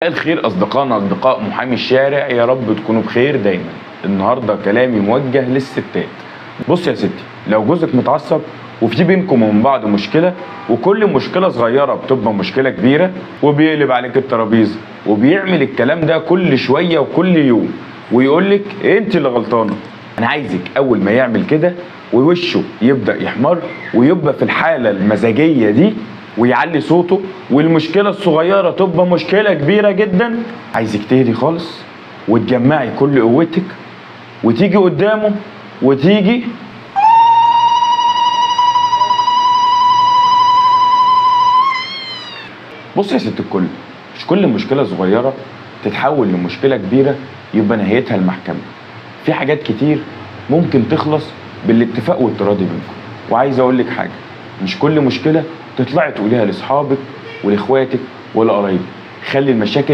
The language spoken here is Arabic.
مساء الخير أصدقائنا أصدقاء محامي الشارع، يا رب تكونوا بخير دايما. النهارده كلامي موجه للستات. بص يا ستي، لو جوزك متعصب وفي بينكم ومن بعض مشكله، وكل مشكله صغيره بتبقى مشكله كبيره وبيقلب عليك الترابيزه وبيعمل الكلام ده كل شويه وكل يوم ويقول لك انت اللي غلطانه، انا عايزك اول ما يعمل كده ووشه يبدا يحمر ويبقى في الحاله المزاجيه دي ويعلي صوته والمشكله الصغيره تبقى مشكله كبيره جدا، عايزك تهدي خالص وتجمعي كل قوتك وتيجي قدامه وتيجي بص يا ست الكل، مش كل مشكله صغيره تتحول لمشكله كبيره يبقى نهايتها المحكمه. في حاجات كتير ممكن تخلص بالاتفاق والتراضي بينكم. وعايز اقول لك حاجه، مش كل مشكله تطلعي تقوليها لاصحابك ولاخواتك ولقرايبك. خلي المشاكل